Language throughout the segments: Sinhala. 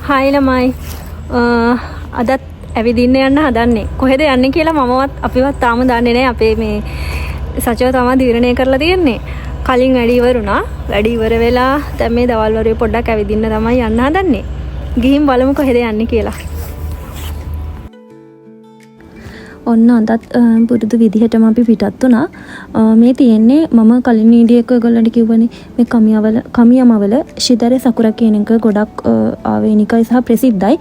හායි ළමයි. අදත් ඇවිදින්න යන්න හදන්නේ. කොහෙද යන්නේ කියලා මමවත් අපිවත් තාම දන්නේ නැහැ. අපේ මේ සචව තමයි තීරණය කරලා තියෙන්නේ. කලින් වැඩි ඉවරුණා. වැඩි ඉවර වෙලා දැන් මේ දවල් වරුවේ පොඩ්ඩක් ඇවිදින්න තමයි යන්න හදන්නේ. ගිහින් බලමු කොහෙද යන්නේ කියලා. ඔන්න අදත් පුරුදු විදිහටම අපි පිටත් වුණා. මේ තියෙන්නේ මම කලින් වීඩියෝ එක ඔයගොල්ලන්ට කිව්වනේ මේ කමියමවල ශිදරේ සකුරා කියන එක ගොඩක් ආවේනිකයි සහ ප්‍රසිද්ධයි.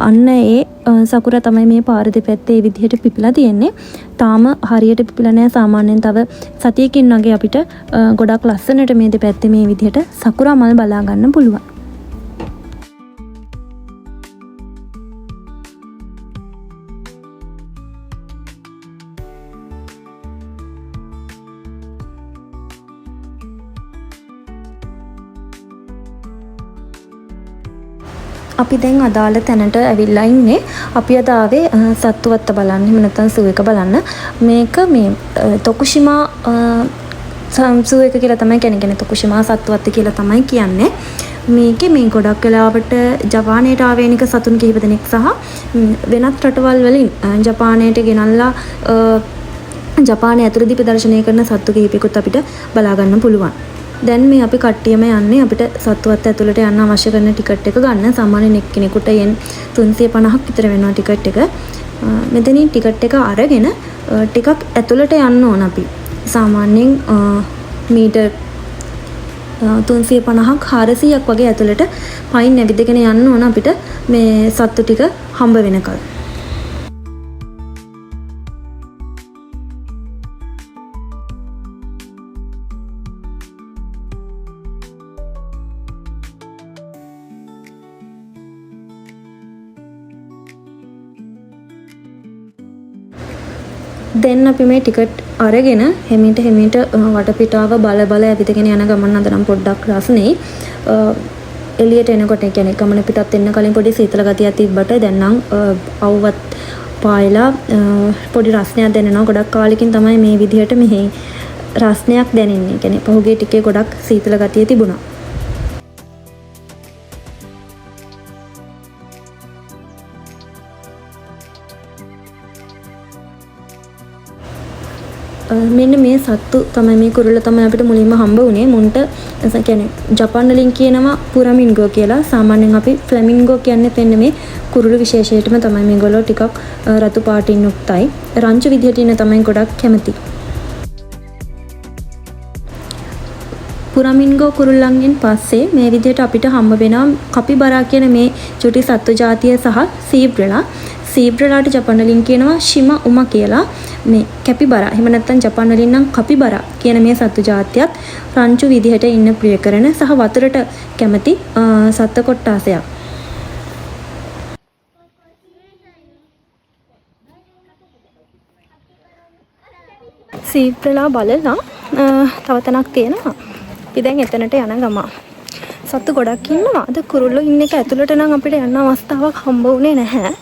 අන්න ඒ සකුරා තමයි මේ පාර දෙපැත්තේ මේ විදිහට පිපිලා තියෙන්නේ. තාම හරියට පිපිලා නැහැ. සාමාන්‍යයෙන් තව සතියකින් වගේ අපිට ගොඩක් ලස්සනට මේ දෙපැත්තේ මේ විදිහට සකුරා මල් බලා ගන්න පුළුවන්. අපි දැන් අදාළ තැනට ඇවිල්ලා ඉන්නේ. අපි අද ආවේ සත්තුවත්ත බලන්න. එහෙම නැත්නම් සූ එක බලන්න. මේක මේ තොකුෂිමා සූ එක කියලා තමයි කියන්නේ. තොකුෂිමා සත්තුවත්ත කියලා තමයි කියන්නේ. මේකේ මේ ගොඩක් වෙලාවට ජපානයට ආවේනික සතුන් කිහිප දෙනෙක් සහ වෙනත් රටවල් වලින් ජපානයට ගෙනල්ලා ජපානයේ ඇතුළතදී ප්‍රදර්ශනය කරන සත්තු කිහිපයකුත් අපිට බලා ගන්න පුළුවන්. දැන් මේ අපි කට්ටියම යන්නේ අපිට සත්තුවත් ඇතුළට යන්න අවශ්‍ය කරන ටිකට් එක ගන්න. සාමාන්‍යයෙන් එක්කෙනෙකුට යෙන් 350ක් විතර වෙනවා ටිකට් එක. මෙතනින් ටිකට් එක අරගෙන ටිකක් ඇතුළට යන්න ඕන අපි. සාමාන්‍යයෙන් මීටර් 350ක් 400ක් වගේ ඇතුළට පයින් නැවිදගෙන යන්න ඕන අපිට මේ සත්තු ටික හම්බ වෙනකල්. දැන් අපි මේ ටිකට් අරගෙන හෙමිට වටපිටාව බල ඇවිදගෙන යන ගමන් අද නම් පොඩ්ඩක් රස්නේ. එළියට එනකොට කියන්නේ ගමන පිටත් වෙන්න කලින් පොඩි සීතල ගතියක් තිබ්බට දැන් නම් අවුවත් පායලා පොඩි රස්නයක් දැනෙනවා. ගොඩක් කාලෙකින් තමයි මේ විදිහට මෙහි රස්නයක් දැනෙන්නේ. කියන්නේ පහුගිය ටිකේ ගොඩක් සීතල ගතිය තිබුණා. මෙන්න මේ සත්තු තමයි මේ කුරුල්ල තමයි අපිට මුලින්ම හම්බ වුණේ. මුන්ට කියන්නේ ජපාන් වලින් කියනවා පුරමින්ගෝ කියලා. සාමාන්‍යයෙන් අපි ෆ්ලැමින්ගෝ කියන්නේ දෙන්නේ මේ කුරුළු විශේෂයටම තමයි මේගොල්ලෝ ටිකක් රතු පාටින් යුක්තයි. රංචු විදිහට ඉන්න තමයි ගොඩක් කැමති. පුරමින්ගෝ කුරුල්ලන්ගෙන් පස්සේ මේ විදිහට අපිට හම්බ වෙනවා කපිබරා කියන මේ චුටි සත්තු జాතිය සහ සීබ්‍රලා. සීබ්‍රලාට ජපාන් වලින් කියනවා ශිමා උමා කියලා. මේ කැපිබරා එහෙම නැත්නම් ජපාන් වලින් නම් කපිබරා කියන මේ සත්තු జాතියත් රංචු විදිහට ඉන්න ප්‍රිය කරන සහ වතුරට කැමති සත්ත්ව කොට්ටාසයක්. සීබ්‍රලා බලලා තව තැනක් තියෙනවා. අපි දැන් එතනට යන ගමන් සත්තු ගොඩක් ඉන්නවා. අද කුරුල්ලෝ ඉන්න එක ඇතුළට නම් අපිට යන්න අවස්ථාවක් හම්බ වුණේ නැහැ.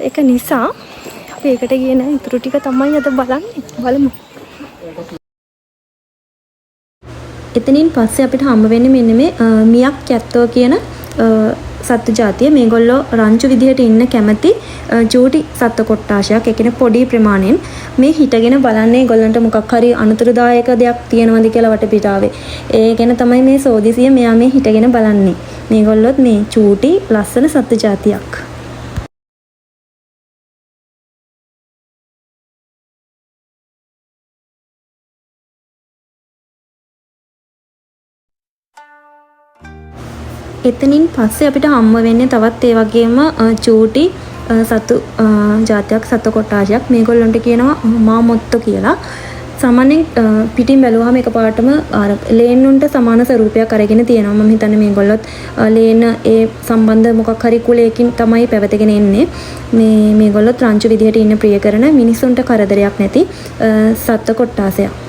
ඒක නිසා අපි ඒකට ගියේ නැහැ. ඉතුරු ටික තමයි අද බලන්නේ. බලමු. එතනින් පස්සේ අපිට හම්බ වෙන්නේ මෙන්න මේ මියක් කැත්තෝ කියන සත්තු జాතිය. මේගොල්ලෝ රංචු විදිහට ඉන්න කැමති චූටි සත්ත්ව කොට්ටාශයක්. ඒ කියන්නේ පොඩි ප්‍රමාණයෙන් මේ හිටගෙන බලන්නේ ඒගොල්ලන්ට මොකක් හරි අනුතුරුදායක දෙයක් තියෙනවද කියලා වටපිටාවේ. ඒ ගැන තමයි මේ සෝදිසිය මෙයා මේ හිටගෙන බලන්නේ. මේගොල්ලොත් මේ චූටි ලස්සන සත්තු జాතියක්. එතනින් පස්සේ අපිට හම්බ වෙන්නේ තවත් ඒ වගේම චූටි සතු జాතියක් සත්ව කොටාශයක්. මේගොල්ලන්ට කියනවා මාමොත්තෝ කියලා. සාමාන්‍යයෙන් පිටින් බැලුවාම එකපාරටම අර ලේන්නුන්ට සමාන ස්වරූපයක් අරගෙන තියෙනවා. මම හිතන්නේ මේගොල්ලොත් ලේන ඒ සම්බන්ධ මොකක් හරි කුලයකින් තමයි පැවතගෙන එන්නේ. මේගොල්ලොත් රංචු විදිහට ඉන්න ප්‍රිය කරන මිනිසුන්ට කරදරයක් නැති සත්ව කොටාසයක්.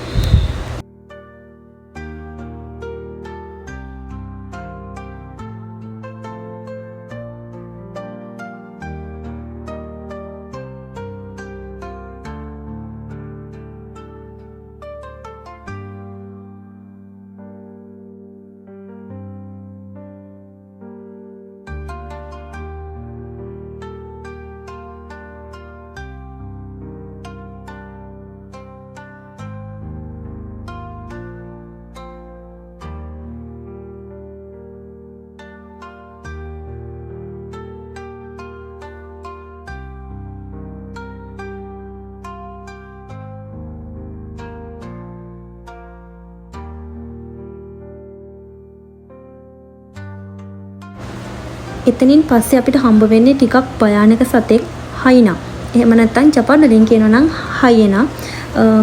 එතනින් පස්සේ අපිට හම්බ වෙන්නේ ටිකක් භයානක සතෙක් හයිනා. එහෙම නැත්නම් ජපාන් වලින් කියනවා නම් හයියනා.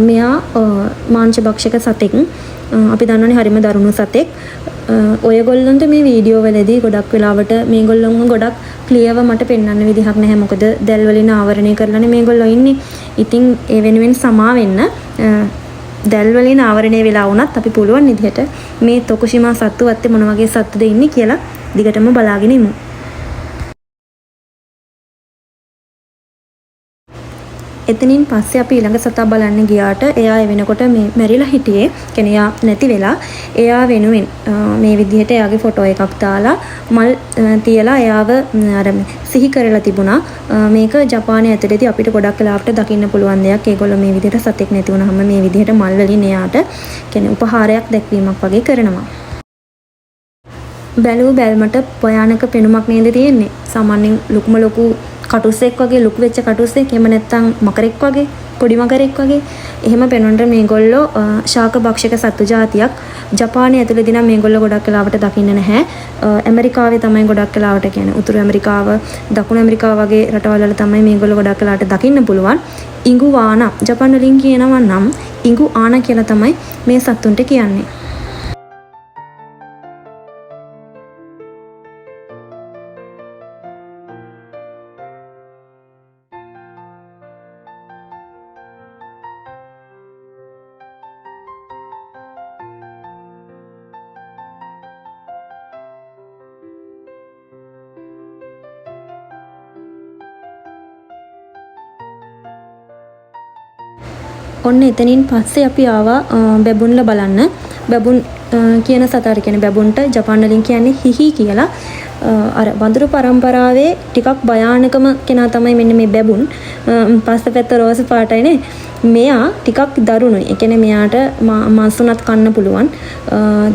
මෙයා මාංශ භක්ෂක සතෙක්. අපි දන්නවනේ හරිම දරුණු සතෙක්. ඔයගොල්ලන්ට මේ වීඩියෝ වලදී ගොඩක් වෙලාවට මේගොල්ලොන්ව ගොඩක් ක්ලියර්ව මට පෙන්වන්න විදිහක් නැහැ. මොකද දැල් වලින් ආවරණය කරලානේ මේගොල්ලෝ ඉන්නේ. ඉතින් ඒ වෙනුවෙන් සමා වෙන්න. දැල් වලින් ආවරණය වෙලා වුණත් අපි පුළුවන් විදිහට මේ තොකුෂිමා සත්තු වත්තේ මොන වගේ සත්තුද ඉන්නේ කියලා දිගටම බලාගෙන ඉමු. එතනින් පස්සේ අපි ඊළඟ සතා බලන්න ගියාට එයා වෙනකොට මේ මැරිලා හිටියේ. කියන්නේ එයා නැති වෙලා එයා වෙනුවෙන් මේ විදිහට එයාගේ ෆොටෝ එකක් දාලා මල් තියලා එයාව අර සිහි කරලා තිබුණා. මේක ජපානයේ ඇතුළතදී අපිට ගොඩක් වෙලාවට දකින්න පුළුවන් දෙයක්. ඒගොල්ලෝ මේ විදිහට සතෙක් නැති වුණාම මේ විදිහට මල් වලින් එයාට කියන්නේ උපහාරයක් දැක්වීමක් වගේ කරනවා. බැලුව බැල්මට භයානක පෙනුමක් නේද තියෙන්නේ. සාමාන්‍යයෙන් ලොකුම ලොකු කටුස්සෙක් වගේ ලොකු වෙච්ච කටුස්සෙක් එහෙම නැත්නම් මකරෙක් වගේ පොඩි මකරෙක් වගේ එහෙම පෙනුනට මේගොල්ලෝ ශාක භක්ෂක සත්තු జాතියක්. ජපානයේ ඇතුළතදී නම් මේගොල්ලෝ ගොඩක් වෙලාවට දකින්න නැහැ. ඇමරිකාවේ තමයි ගොඩක් වෙලාවට කියන්නේ උතුරු ඇමරිකාව, දකුණු ඇමරිකාව වගේ රටවල් වල තමයි මේගොල්ලෝ ගොඩක් වෙලාවට දකින්න පුළුවන්. ඉඟුආනා ජපාන් වලින් කියනවා නම් ඉඟුආනා කියලා තමයි මේ සත්තුන්ට කියන්නේ. ඔන්න එතනින් පස්සේ අපි ආවා බැබුන්ලා බලන්න. බැබුන් කියන සතාට කියන්නේ බැබුන්ට ජපාන් වලින් කියන්නේ හිහි කියලා. අර වඳුරු පරම්පරාවේ ටිකක් භයානකම කෙනා තමයි මෙන්න මේ බැබුන්. පස්සපැත්ත රෝස පාටයිනේ. මෙයා ටිකක් දරුණුයි. ඒ කියන්නේ මෙයාට මාංශ උනත් කන්න පුළුවන්.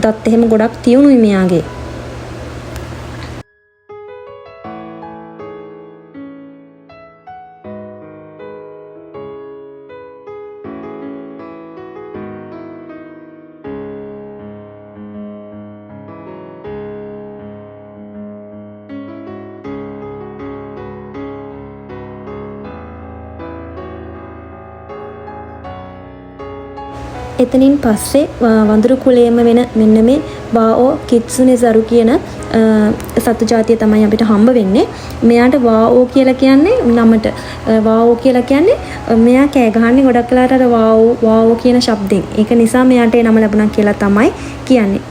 දත් එහෙම ගොඩක් තියුණුයි මෙයාගේ. එතනින් පස්සේ වඳුරු කුලයේම වෙන මෙන්න මේ වාኦ කිට්සුනේ සරු කියන සත්තු జాතිය තමයි අපිට හම්බ වෙන්නේ. මෙයාට වාኦ කියලා කියන්නේ නමට වාኦ කියලා කියන්නේ මෙයා කෑ ගහන්නේ ගොඩක් වෙලාවට අර වාኦ කියන શબ્දෙන්. ඒක නිසා මෙයාට ඒ නම ලැබුණා කියලා තමයි කියන්නේ.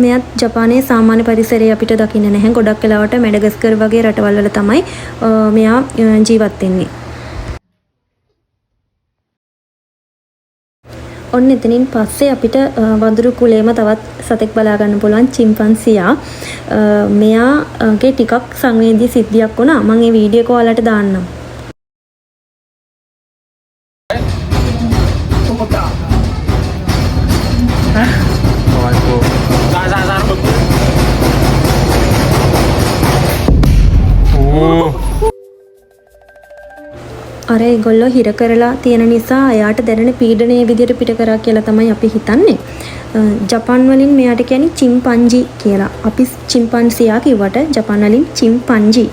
මෙයත් ජපානයේ සාමාන්‍ය පරිසරයේ අපිට දකින්න නැහැ. ගොඩක් වෙලාවට මැඩගස්කර් වගේ රටවල් වල තමයි මෙයා ජීවත් වෙන්නේ. ඔන්න එතනින් පස්සේ අපිට වඳුරු කුලේම තවත් සතෙක් බලා ගන්න පුළුවන් චිම්පන්සියා. මෙයාගේ ටිකක් සංවේදී සිද්ධියක් වුණා. මම මේ වීඩියෝ එක ඔයාලට දාන්නම්. අර ඒගොල්ලෝ හිර කරලා තියෙන නිසා එයාට දැනෙන පීඩනයේ විදියට පිට කරා කියලා තමයි අපි හිතන්නේ. ජපාන් වලින් මෙයාට කියන්නේ චිම්පන්ජි කියලා. අපි චිම්පන්සියා කිව්වට ජපාන් වලින් චිම්පන්ජි.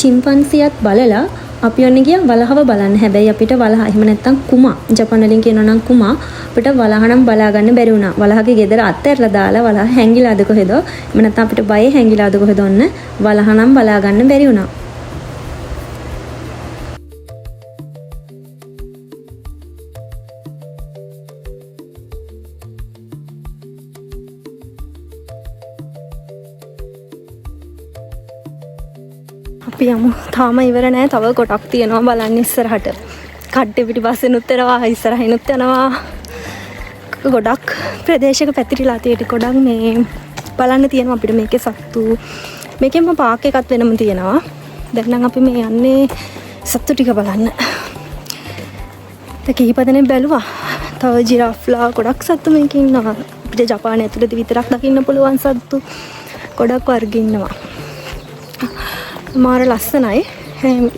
චිම්පන්සියත් බලලා අපි ඔන්න ගියා වලහව බලන්න. හැබැයි අපිට වලහ එහෙම නැත්තම් කුමා ජපාන් වලින් කියනවා නම් කුමා අපිට වලහ නම් බලා ගන්න බැරි වුණා. වලහගේ ගෙදර අත්හැරලා දාලා වලහ හැංගිලාද කොහෙද? එහෙම නැත්තම් අපිට බය හැංගිලාද කොහෙද ඔන්න වලහ නම් බලා ගන්න බැරි වුණා. අපි යමු. තාම ඉවර නෑ. තව කොටක් තියෙනවා බලන්න ඉස්සරහට. කඩේ පිටිපස්සෙනුත් යනවා, ඉස්සරහිනුත් යනවා. ගොඩක් ප්‍රදේශයක පැතිරිලා තියෙටි ගොඩක් මේ බලන්න තියෙනවා අපිට මේකේ සත්තු. මේකෙන්ම පාක් එකක් වෙනම තියෙනවා. දැන් නම් අපි මේ යන්නේ සත්තු ටික බලන්න. කීප දෙනෙක් බැලුවා. තව ජිරාෆ්ලා ගොඩක් සත්තු මේකේ ඉන්නවා. අපිට ජපානයේ ඇතුළත විතරක් දකින්න පුළුවන් සත්තු ගොඩක් වර්ග ඉන්නවා. මාර ලස්සනයි.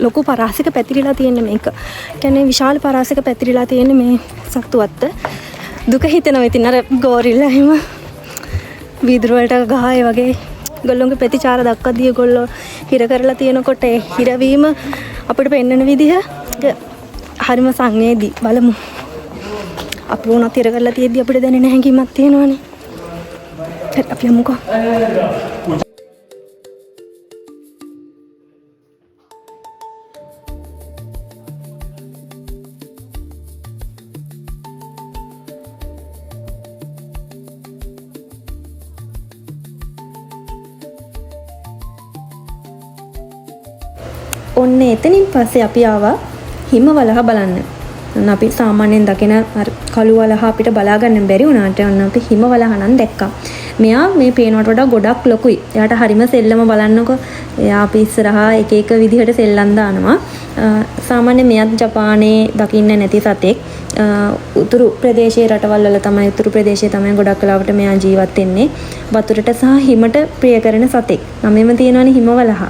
ලොකු පරාසික පැතිරිලා තියෙන මේක. කියන්නේ විශාල පරාසික පැතිරිලා තියෙන මේ සත්තුවත් දුක හිතෙනවා. ඉතින් අර ගෝරිල්ලා එහෙම වීදුරු වලට ගහේ වගේ ගොල්ලොන්ගේ ප්‍රතිචාර දක්වදී ගොල්ලෝ හිර කරලා තියෙනකොට ඒ හිරවීම අපිට පෙන්වන විදිහ හරිම සංවේදී. බලමු. අපි වුණත් හිර කරලා තියෙද්දි අපිට දැනෙන හැඟීමක් තියෙනවනේ. හරි අපි යමුකෝ. ඔන්න එතනින් පස්සේ අපි ආවා හිම වලහ බලන්න. අපි සාමාන්‍යයෙන් දකින කළු වලහ අපිට බලා ගන්න බැරි වුණාට ඔන්න අපි හිම වලහ නම් දැක්කා. මෙයා මේ පේනවට වඩා ගොඩක් ලොකුයි. එයාට හරිම සෙල්ලම බලන්නකො. එයා අපි ඉස්සරහා එක එක විදිහට සෙල්ලම් දානවා. සාමාන්‍යයෙන් මෙයාත් ජපානයේ දකින්න නැති සතෙක්. උතුරු ප්‍රදේශයේ රටවල් වල තමයි උතුරු ප්‍රදේශයේ තමයි ගොඩක් කලාවට මෙයා ජීවත් වෙන්නේ. වතුරට සහ හිමට ප්‍රිය කරන සතෙක්. නමෙම තියෙනවනේ හිම වලහ.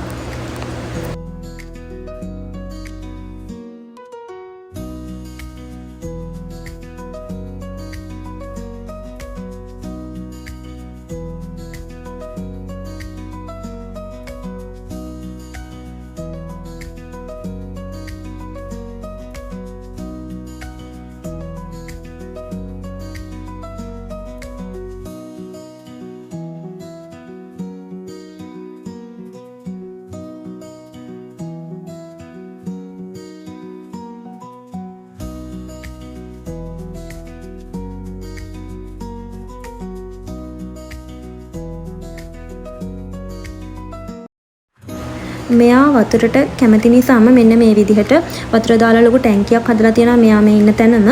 මෙයා වතුරට කැමති නිසාම මෙන්න මේ විදිහට වතුර දාලා ලොකු ටැංකියක් හදලා තියෙනවා මෙයා මේ ඉන්න තැනම.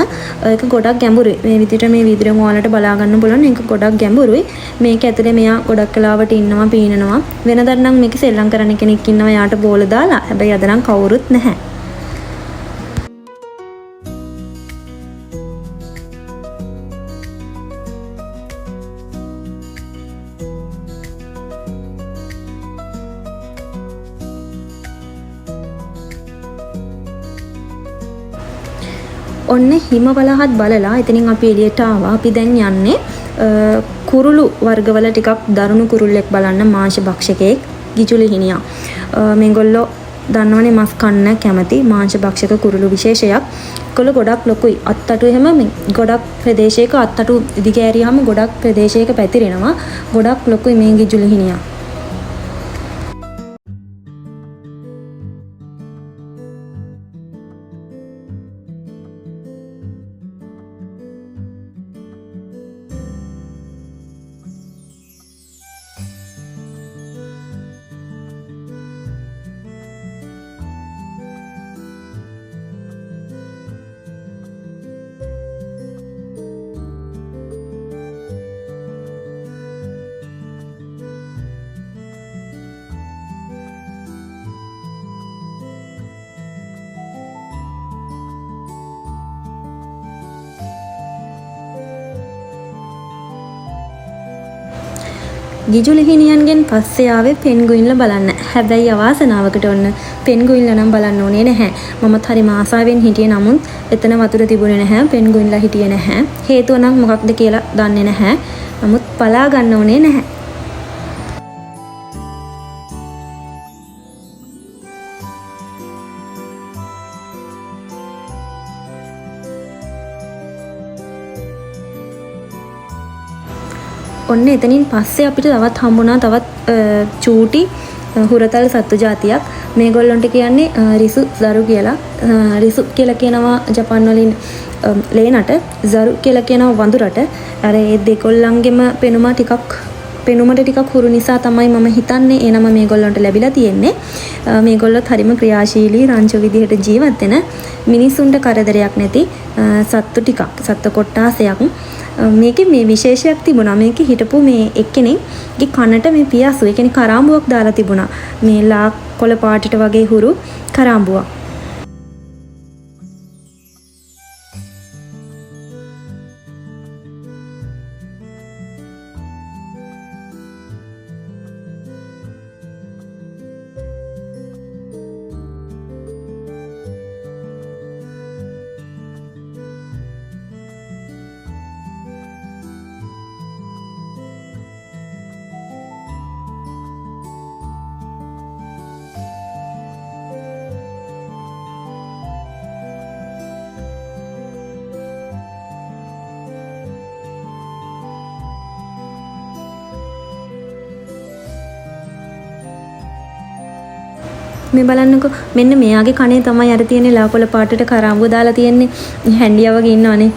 ඒක ගොඩක් ගැඹුරුයි. මේ විදිහට මේ වීදුරුවෙන් ඔයාලට බලා ගන්න පුළුවන්. ඒක ගොඩක් ගැඹුරුයි. මේක ඇතුලේ මෙයා ගොඩක් කලාවට ඉන්නවා පීනනවා. වෙනදට නම් මේක සෙල්ලම් කරන්න කෙනෙක් ඉන්නවා යාට බෝල දාලා. හැබැයි අද නම් කවුරුත් නැහැ. ඔන්න හිම වලහත් බලලා එතනින් අපි එළියට ආවා. අපි දැන් යන්නේ කුරුළු වර්ගවල ටිකක් දරුණු කුරුල්ලෙක් බලන්න මාංශ භක්ෂකයෙක් ගිජුලිහිනියා. මේගොල්ලෝ දන්නවනේ මස් කන්න කැමති මාංශ භක්ෂක කුරුළු විශේෂයක්. ඒගොල්ලෝ ගොඩක් ලොකුයි. අත්තටු එහෙම ගොඩක් ප්‍රදේශයක අත්තටු දිගෑරියාම ගොඩක් ප්‍රදේශයක පැතිරෙනවා. ගොඩක් ලොකුයි මේ ගිජුලිහිනියා. ගිජුලිහිනියන්ගෙන් පස්සේ ආවේ පෙන්ගුයින්ලා බලන්න. හැබැයි අවාසනාවකට ඔන්න පෙන්ගුයින්ලා නම් බලන්න ඕනේ නැහැ. මමත් හරි ආසාවෙන් හිටියේ නමුත් එතන වතුර තිබුණේ නැහැ. පෙන්ගුයින්ලා හිටියේ නැහැ. හේතුව නම් මොකක්ද කියලා දන්නේ නැහැ. නමුත් බලා ගන්න ඕනේ නැහැ. ඔන්න එතනින් පස්සේ අපිට තවත් හම්බුණා තවත් චූටි හුරතල් සත්තු జాතියක්. මේගොල්ලන්ට කියන්නේ රිසු සරු කියලා. රිසු කියලා කියනවා ජපාන් වලින් ලේනට, සරු කියලා කියනවා වඳුරට. අර ඒ දෙකොල්ලන්ගෙම පෙනුම ටිකක් පෙනුමට ටිකක් හුරු නිසා තමයි මම හිතන්නේ ඒ නම මේගොල්ලන්ට ලැබිලා තියෙන්නේ. මේගොල්ලොත් හරිම ක්‍රියාශීලී රංචු විදිහට ජීවත් වෙන මිනිසුන්ට කරදරයක් නැති සත්තු ටිකක් සත්ත්ව කොට්ටාසයක්. මේකේ මේ විශේෂයක් තිබුණා. මේකේ හිටපු මේ එක්කෙනෙක්ගේ කනට මේ පියාසු ඒ කියන්නේ කරාඹුවක් දාලා තිබුණා. මේ ලා කොළ පාටට වගේ හුරු කරාඹුවක්. මේ බලන්නකො මෙන්න මෙයාගේ කනේ තමයි අර තියෙන්නේ ලා කොළ පාටට කරාඹුව දාලා තියෙන්නේ. හැන්ඩියා වගේ ඉන්නවනේ.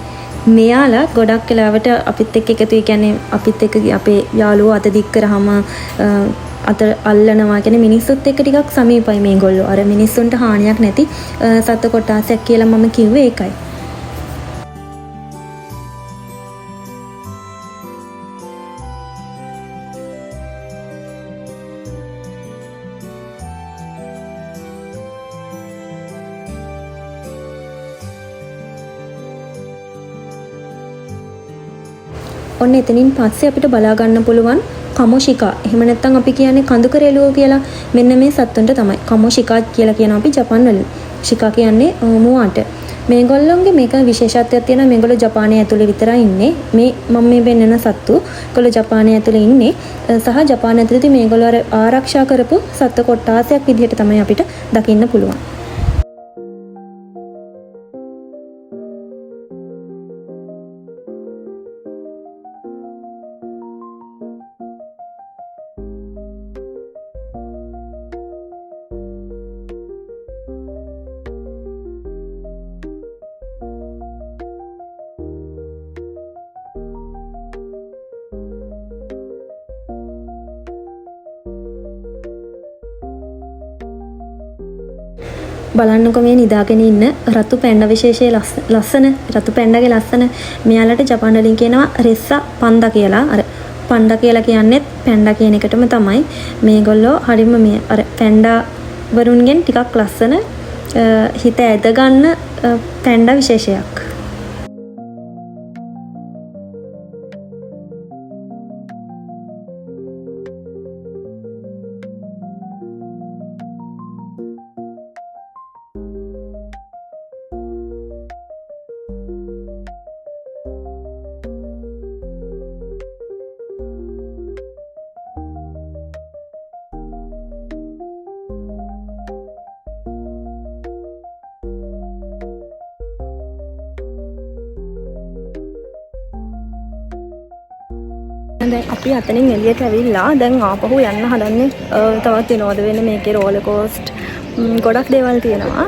මෙයාලා ගොඩක් වෙලාවට අපිත් එක්ක එකතු කියන්නේ අපිත් එක්ක අපේ යාළුවෝ අත දික් කරාම අත අල්ලනවා කියන්නේ මිනිස්සුත් එක්ක ටිකක් සමීපයි මේගොල්ලෝ. අර මිනිස්සුන්ට හානියක් නැති සත්ත්ව කොටාසයක් කියලා මම කිව්වේ ඒකයි. ඔන්න එතනින් පස්සේ අපිට බලා ගන්න පුළුවන් කමොෂිකා. එහෙම නැත්නම් අපි කියන්නේ කඳුකරෙලුව කියලා. මෙන්න මේ සත්තුන්ට තමයි කමොෂිකා කියලා කියනවා අපි ජපාන් වලින්. ෂිකා කියන්නේ මුවාට. මේගොල්ලොන්ගේ මේක විශේෂත්වයක් තියෙනවා. මේගොල්ලෝ ජපානයේ ඇතුලේ විතරයි ඉන්නේ. මේ මම මේ වෙන්නන සත්තු. ඒගොල්ලෝ ජපානයේ ඇතුලේ ඉන්නේ. සහ ජපාන ඇතුලේදී මේගොල්ලෝ ආරක්ෂා කරපු සත්ත්ව කොටාසයක් විදිහට තමයි අපිට දකින්න පුළුවන්. බලන්නකො මේ නිදාගෙන ඉන්න රතු පැන්ඩා විශේෂයේ ලස්සන රතු පැන්ඩාගේ ලස්සන මෙයාලට ජපාන් වලින් කියනවා රෙස්සා පන්දා කියලා. අර පන්දා කියලා කියන්නේත් පැන්ඩා කියන එකටම තමයි. මේගොල්ලෝ හරිම මේ අර පැන්ඩා වරුන්ගෙන් ටිකක් ලස්සන හිත ඇද ගන්න පැන්ඩා විශේෂයක්. දැන් අපි අතනින් එළියට ඇවිල්ලා දැන් ආපහු යන්න හදන්නේ තවත් විනෝද වෙන මේකේ රෝලර් කෝස්ට් ගොඩක් දේවල් තියෙනවා.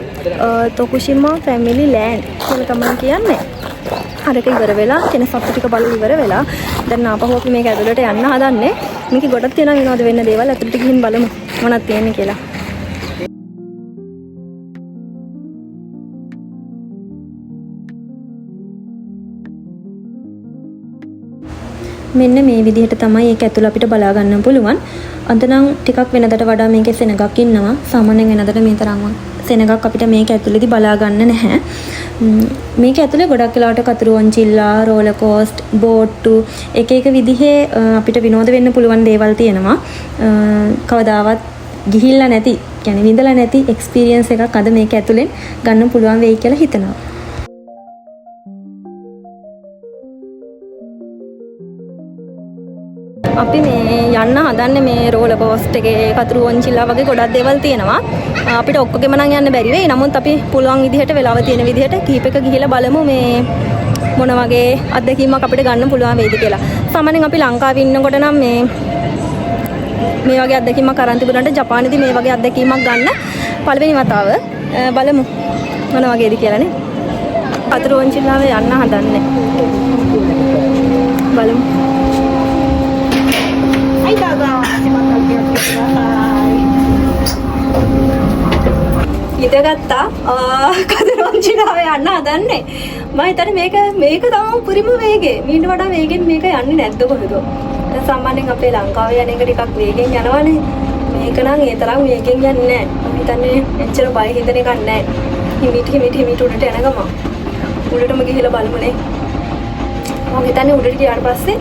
තොකුෂිමා ෆැමිලි ලෑන්ඩ් කියලා තමයි කියන්නේ. අරක ඉවර වෙලා කෙන සත්තු ටික බලලා ඉවර වෙලා දැන් ආපහු අපි මේක ඇතුළට යන්න හදන්නේ. මේකේ ගොඩක් තියෙනවා විනෝද වෙන්න දේවල්. ඇතුළට ගිහින් බලමු මොනවද තියෙන්නේ කියලා. මෙන්න මේ විදිහට තමයි ඒක ඇතුළ අපිට බලා ගන්න පුළුවන්. අද නම් ටිකක් වෙනදට වඩා මේකේ සෙනගක් ඉන්නවා. සාමාන්‍යයෙන් වෙනදට මේ තරම්ම සෙනගක් අපිට මේක ඇතුළේදී බලා ගන්න නැහැ. මේක ඇතුළේ ගොඩක් වෙලාවට කතුරු වංචිල්ලා, රෝලර් කෝස්ට්, බෝට්ටු එක එක විදිහේ අපිට විනෝද වෙන්න පුළුවන් දේවල් තියෙනවා. කවදාවත් ගිහිල්ලා නැති, يعني විඳලා නැති එක්ස්පීරියන්ස් එකක් අද මේක ඇතුළෙන් ගන්න පුළුවන් වෙයි කියලා හිතනවා. අපි මේ යන්න හදන්නේ මේ රෝලර් කෝස්ට් එකේ කතුරු වංචිල්ලා වගේ ගොඩක් දේවල් තියෙනවා. අපිට ඔක්කොගෙම නම් යන්න බැරි වෙයි. නමුත් අපි පුළුවන් විදිහට වෙලාව තියෙන විදිහට කීපයක ගිහිලා බලමු මේ මොන වගේ අත්දැකීමක් අපිට ගන්න පුළුවන් වෙයිද කියලා. සාමාන්‍යයෙන් අපි ලංකාවේ ඉන්නකොට නම් මේ වගේ අත්දැකීමක් අරන් තිබුණාට ජපානයේදී මේ වගේ අත්දැකීමක් ගන්න පළවෙනි වතාව බලමු මොන වගේද කියලා නේ. කතුරු වංචිල්ලාවේ යන්න හදන්නේ. බලමු. ඉඳගත්තා කදරොන්චිනාවේ යන්න හදන්නේ. මම හිතන්නේ මේක තමයි පුරිම වේගය. මීට වඩා වේගෙන් මේක යන්නේ නැද්ද කොහෙද? සාමාන්‍යයෙන් අපේ ලංකාවේ යන එක ටිකක් වේගෙන් යනවනේ. මේක නම් ඒ තරම් වේගෙන් යන්නේ නැහැ. මම හිතන්නේ එච්චර බය හිතන එකක් නැහැ. හිමිට උඩට යන ගම. උඩටම ගිහිල්ලා බලමුනේ. මම හිතන්නේ උඩට ගියාට පස්සේ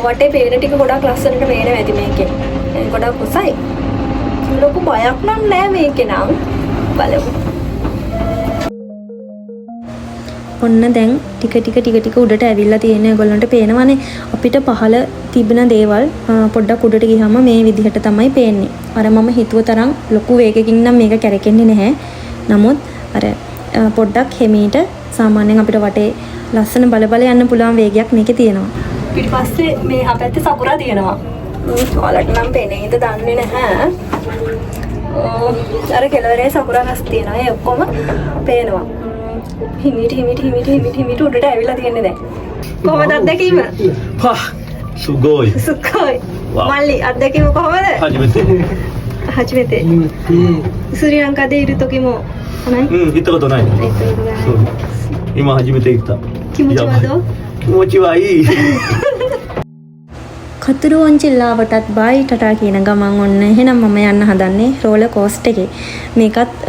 වටේ පේන ටික ගොඩක් ලස්සනට පේනවා ඇති මේකේ. ගොඩක් කුසයි. ලොකු බයක් නම් නෑ මේකේ නම්. බලමු. ඔන්න දැන් ටික උඩට ඇවිල්ලා තියෙන ඒගොල්ලන්ට පේනවනේ අපිට පහළ තිබෙන දේවල් පොඩ්ඩක් උඩට ගියාම මේ විදිහට තමයි පේන්නේ. අර මම හිතුව තරම් ලොකු වේගකින් නම් මේක කැරකෙන්නේ නැහැ. නමුත් අර පොඩ්ඩක් හිමීට සාමාන්‍යයෙන් අපිට වටේ ලස්සන බල යන්න පුළුවන් වේගයක් මේකේ තියෙනවා. පිටිපස්සේ මේ අපැත්තේ සකුරා තියෙනවා. ඔයාලට නම් පේනේද දන්නේ නැහැ. අර කෙළවරේ සකුරා ගස් තියෙනවා. ඒ ඔක්කොම පේනවා. හිමිට උඩට ඇවිල්ලා තියෙන්නේ දැන්. කොහොමද අත්දැකීම? සුගෝයි. මල්ලි අත්දැකීම කොහොමද? හජිමෙතේ. ශ්‍රී ලංකාවේ ඉරිතෝකිමෝ නයි? 行ったことない。そう。今初めて行った。気持ちはどう？気持ちはいい。කතුරුවන්චිල්ලාවටත් බයි ටටා කියන ගමන් ඔන්න එහෙනම් මම යන්න හදන්නේ රෝලර් කෝස්ටර් එකේ. මේකත්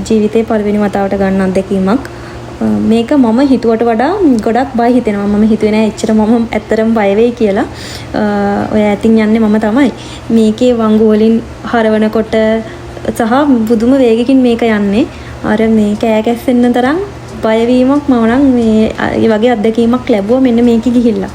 ජීවිතේ පළවෙනි වතාවට ගන්න අත්දැකීමක්. මේක මම හිතුවට වඩා ගොඩක් බය හිතෙනවා. මම හිතුවේ නෑ එච්චර මම ඇත්තටම බය වෙයි කියලා. ඔය ඇතින් යන්නේ මම තමයි. මේකේ වංගු වලින් හරවනකොට සහ බුදුම වේගකින් මේක යන්නේ. අර මේ කෑ ගැස්සෙන්න තරම් බය වීමක් මම නම් මේ වගේ අත්දැකීමක් ලැබුවා මෙන්න මේකේ ගිහිල්ලා.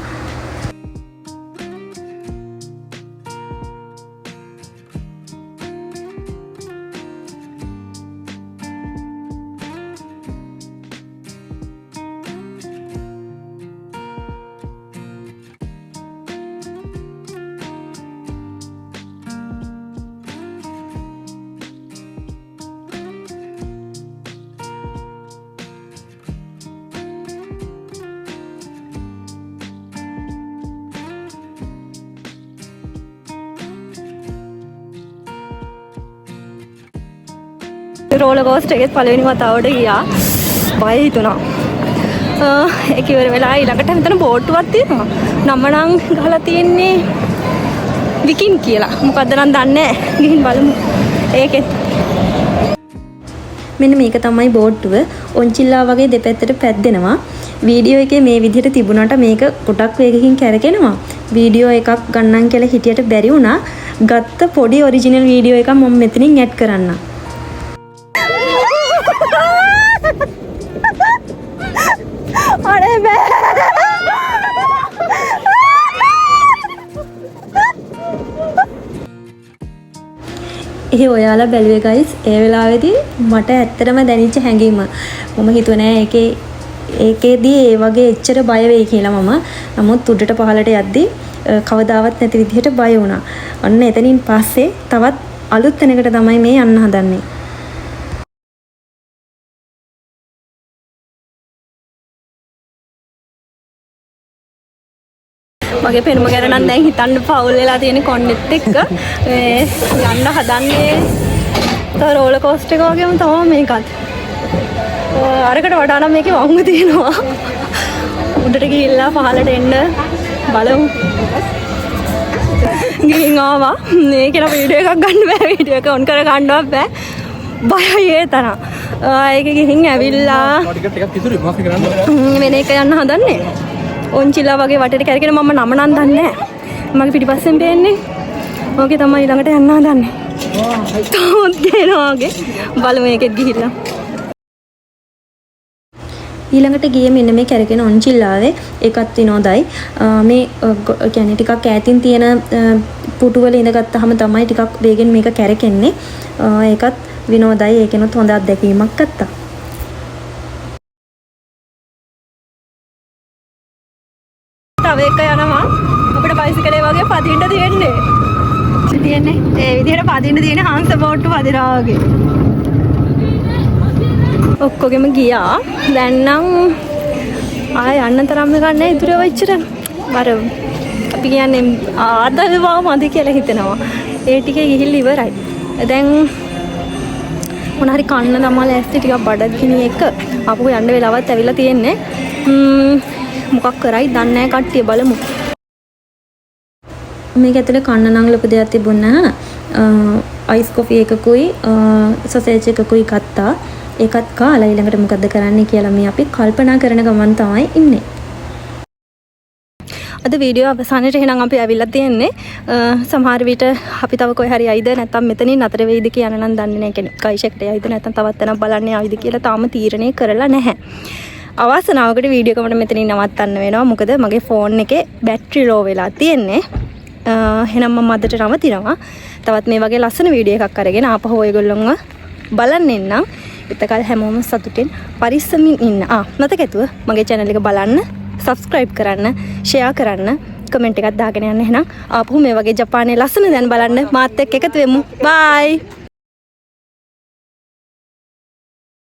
රෝලර් කෝස්ටර් එකේ පළවෙනි වතාවට ගියා. බය හිතුණා. ඒක ඉවර වෙලා ඊළඟට මෙතන බෝට්ටුවක් තියෙනවා. නම නම් ගහලා තියෙන්නේ විකින් කියලා. මොකද්ද නම් දන්නේ නැහැ. ගිහින් බලමු. ඒකේ මෙන්න මේක තමයි බෝට්ටුව. ඔන්චිල්ලා වගේ දෙපැත්තට පැද්දෙනවා. වීඩියෝ එකේ මේ විදිහට තිබුණාට මේක ගොඩක් වේගකින් කැරකෙනවා. වීඩියෝ එකක් ගන්නන් කියලා හිටියට බැරි වුණා. ගත්ත පොඩි ඔරිජිනල් වීඩියෝ එකක් මම මෙතනින් ඇඩ් කරන්නම්. අනේ බෑ. එහෙ ඔයාලා බැලුවේ ගයිස් ඒ වෙලාවේදී මට ඇත්තටම දැනෙච්ච හැඟීම මම හිතුවේ නෑ ඒකේදී ඒ වගේ එච්චර බය වෙයි කියලා මම. නමුත් උඩට පහළට යද්දී කවදාවත් නැති විදිහට බය වුණා. අන්න එතනින් පස්සේ තවත් අලුත් තැනකට තමයි මේ යන්න හදන්නේ. මගේ පෙනුම ගැන නම් දැන් හිතන්න පවුල් වෙලා තියෙන කොන්නෙත් එක්ක යන්න හදන්නේ රෝලර් කෝස්ටර් එක වගේම තමයි මේකත්. අරකට වඩා නම් මේකේ වංගු තියෙනවා. උඩට ගිහිල්ලා පහළට එන්න බලමු. ගිහින් ආවා. මේකේ නම් වීඩියෝ එකක් ගන්න බෑ. වීඩියෝ එක ඔන් කර ගන්නවත් බෑ. බයයි ඒ තරම්. ඒක ගිහින් ඇවිල්ලා ටිකක් ඉතුරුයි මොකක් කරන්නේ? වෙන එක යන්න හදන්නේ. ඔන්චිලා වගේ වටේට කැරගෙන මම නම නම් දන්නේ නැහැ. මගේ පිටිපස්සෙන් පේන්නේ. ඕකේ තමයි ළඟට යන්න හදන්නේ. තාමත් ගේනවා වගේ. බලමු මේකෙත් ගිහිල්ලා. ඊළඟට ගියේ මෙන්න මේ කැරගෙන ඔන්චිල්ලාවේ ඒකත් විනෝදයි. මේ කියන්නේ ටිකක් ඈතින් තියෙන පුටු වල ඉඳගත්තාම තමයි ටිකක් වේගෙන් මේක කැරකෙන්නේ. ඒකත් විනෝදයි. ඒකෙනුත් හොඳ අත්දැකීමක් ගත්තා. තව එක යනවා අපිට බයිසිකලේ වගේ පදින්න තියෙන්නේ ඒ විදිහට පදින්න තියෙන හංස බෝට්ටු පදිනවා වගේ ඔක්කොගෙම ගියා දැන් නම් ආය යන්න තරම් ගන්න ඉතුරු වෙච්චර අර අපි කියන්නේ ආදල් බව මදි කියලා හිතෙනවා ඒ ටිකේ ගිහිල්ලා ඉවරයි. දැන් මොනහරි කන්න තමා ලෑස්ති ටිකක් බඩගිනි එක අපු යන්න වෙලාවත් ඇවිල්ලා තියෙන්නේ. මොකක් කරයි දන්නේ නැහැ කට්ටිය බලමු. මේක ඇතුලේ කන්න නම් ලොකු දෙයක් තිබුණා. අයිස් කොෆි එකකුයි සොසේජ් එකකුයි ගත්තා. ඒකත් කාලා ඊළඟට මොකද්ද කරන්න කියලා මේ අපි කල්පනා කරන ගමන් තමයි ඉන්නේ. අද වීඩියෝ අවසානයේ එහෙනම් අපි ඇවිල්ලා තියෙන්නේ. සමහර විට අපි තව කොයි හරි යයිද නැත්නම් මෙතනින් නතර වෙයිද කියන නම් දන්නේ නැහැ කෙනෙක්. කයිෂෙක්ට යයිද නැත්නම් තවත් තැනක් බලන්න යයිද කියලා තාම තීරණය කරලා නැහැ. අවසනාවකට වීඩියෝ එක මට මෙතනින් නවත්තන්න වෙනවා. මොකද මගේ ෆෝන් එකේ බැටරි ලෝ වෙලා තියෙන්නේ. එහෙනම් මම අදට නවතිනවා. තවත් මේ වගේ ලස්සන වීඩියෝ එකක් අරගෙන ආපහු ඔයගොල්ලොන්ව බලන්න එන්නම්. එතකල් හැමෝම සතුටින් පරිස්සමින් ඉන්න. මතක ඇතුව මගේ channel එක බලන්න, subscribe කරන්න, share කරන්න, comment එකක් දාගෙන යන්න. එහෙනම් ආපහු මේ වගේ ජපානයේ ලස්සන දැන් බලන්න මාත් එක්ක එකතු වෙමු. bye.